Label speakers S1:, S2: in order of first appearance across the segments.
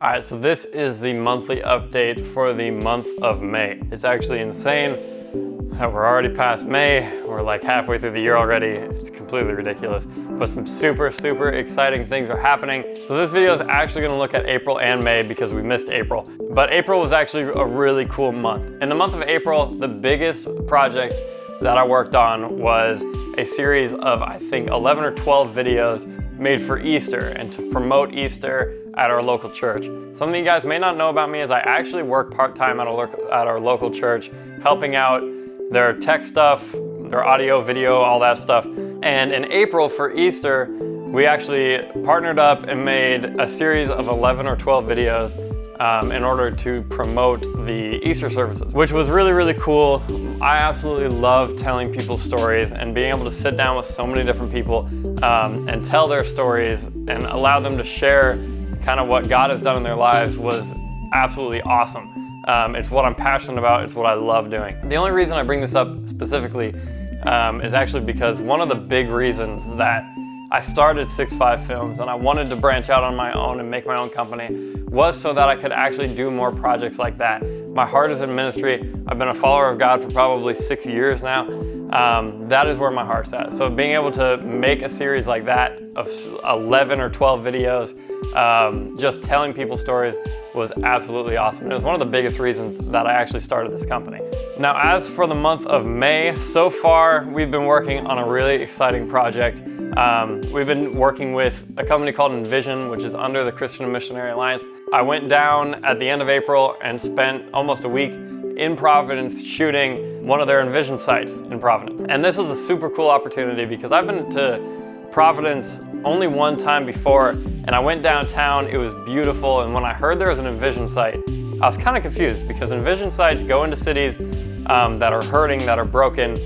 S1: All right, so this is the monthly update for the month of May. It's actually insane that we're already past May. We're like halfway through the year already. It's completely ridiculous, but some super exciting things are happening. So this video is actually gonna look at April and May because we missed April. But April was actually a really cool month. In the month of April, the biggest project that I worked on was a series of, I think, 11 or 12 videos made for Easter and to promote Easter at our local church. Something you guys may not know about me is I actually work part-time at our local church, helping out their tech stuff, their audio, video, all that stuff. And in April for Easter, we actually partnered up and made a series of 11 or 12 videos in order to promote the Easter services, which was really cool. I absolutely love telling people stories and being able to sit down with so many different people and tell their stories and allow them to share kind of what God has done in their lives was absolutely awesome. It's what I'm passionate about, it's what I love doing. The only reason I bring this up specifically is actually because one of the big reasons that I started SixFiveFilms and I wanted to branch out on my own and make my own company was so that I could actually do more projects like that. My heart is in ministry. I've been a follower of God for probably 6 years now. That is where my heart's at. So being able to make a series like that of 11 or 12 videos, just telling people stories was absolutely awesome. And it was one of the biggest reasons that I actually started this company. Now, as for the month of May, so far we've been working on a really exciting project. We've been working with a company called Envision, which is under the Christian Missionary Alliance. I went down at the end of April and spent almost a week in Providence shooting one of their Envision sites in Providence. And this was a super cool opportunity because I've been to Providence only one time before, and I went downtown, it was beautiful, and when I heard there was an Envision site, I was kind of confused because Envision sites go into cities that are hurting, that are broken,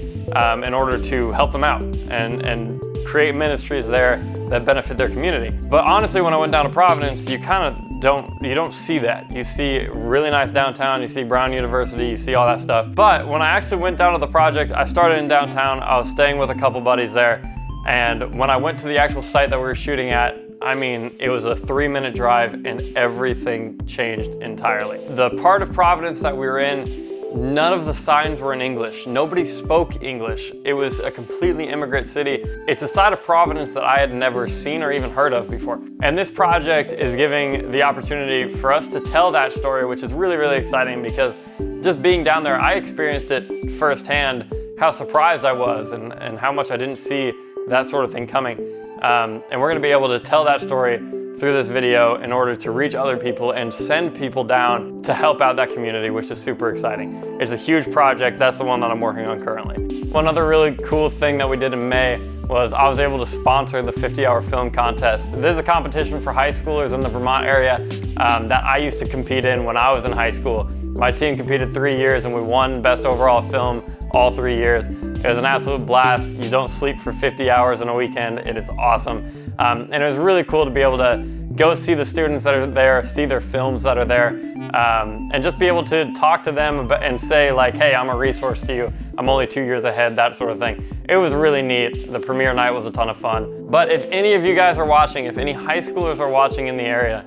S1: in order to help them out and create ministries there that benefit their community. But honestly, when I went down to Providence, you don't see that. You see really nice downtown, you see Brown University, you see all that stuff. But when I actually went down to the project, I started in downtown, I was staying with a couple buddies there, and when I went to the actual site that we were shooting at, I mean, it was a 3-minute drive and everything changed entirely. The part of Providence that we were in, none of the signs were in English. Nobody spoke English. It was a completely immigrant city. It's a side of Providence that I had never seen or even heard of before. And this project is giving the opportunity for us to tell that story, which is really exciting because just being down there, I experienced it firsthand, how surprised I was and how much I didn't see that sort of thing coming. And we're gonna be able to tell that story through this video in order to reach other people and send people down to help out that community, which is super exciting. It's a huge project. That's the one that I'm working on currently. One other really cool thing that we did in May was I was able to sponsor the 50-hour film contest. This is a competition for high schoolers in the Vermont area that I used to compete in when I was in high school. My team competed 3 years and we won best overall film all 3 years. It was an absolute blast. You don't sleep for 50 hours in a weekend. It is awesome. And it was really cool to be able to go see the students that are there, see their films that are there, and just be able to talk to them and say like, hey, I'm a resource to you. I'm only 2 years ahead, that sort of thing. It was really neat. The premiere night was a ton of fun. But if any of you guys are watching, if any high schoolers are watching in the area,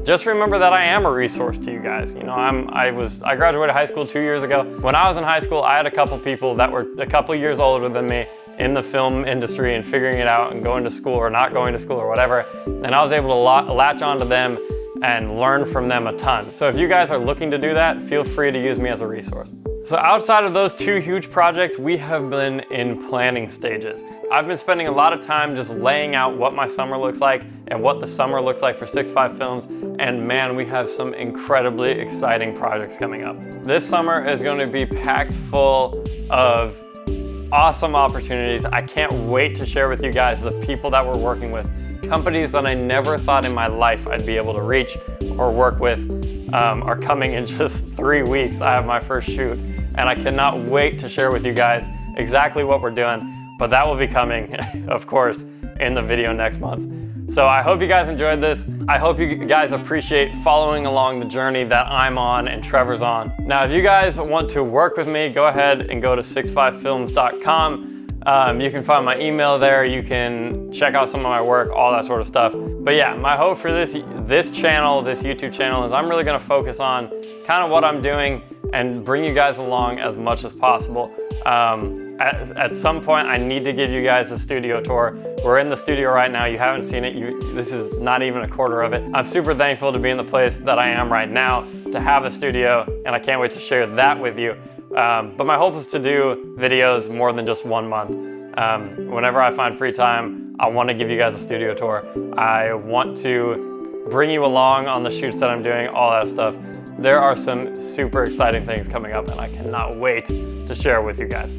S1: just remember that I am a resource to you guys. You know, I graduated high school 2 years ago. When I was in high school, I had a couple people that were a couple years older than me in the film industry and figuring it out and going to school or not going to school or whatever. And I was able to latch onto them and learn from them a ton. So if you guys are looking to do that, feel free to use me as a resource. So outside of those 2 huge projects, we have been in planning stages. I've been spending a lot of time just laying out what my summer looks like and what the summer looks like for SixFiveFilms. And man, we have some incredibly exciting projects coming up. This summer is going to be packed full of awesome opportunities. I can't wait to share with you guys the people that we're working with. Companies that I never thought in my life I'd be able to reach or work with are coming in just 3 weeks. I have my first shoot and I cannot wait to share with you guys exactly what we're doing, but that will be coming, of course, in the video next month. So I hope you guys enjoyed this. I hope you guys appreciate following along the journey that I'm on and Trevor's on. Now, if you guys want to work with me, go ahead and go to SixFiveFilms.com. You can find my email there. You can check out some of my work, all that sort of stuff. But yeah, my hope for this channel, this YouTube channel, is I'm really gonna focus on kind of what I'm doing and bring you guys along as much as possible. At some point, I need to give you guys a studio tour. We're in the studio right now. You haven't seen it. This is not even a quarter of it. I'm super thankful to be in the place that I am right now, to have a studio, and I can't wait to share that with you. But my hope is to do videos more than just 1 month. Whenever I find free time, I want to give you guys a studio tour. I want to bring you along on the shoots that I'm doing, all that stuff. There are some super exciting things coming up, and I cannot wait to share with you guys.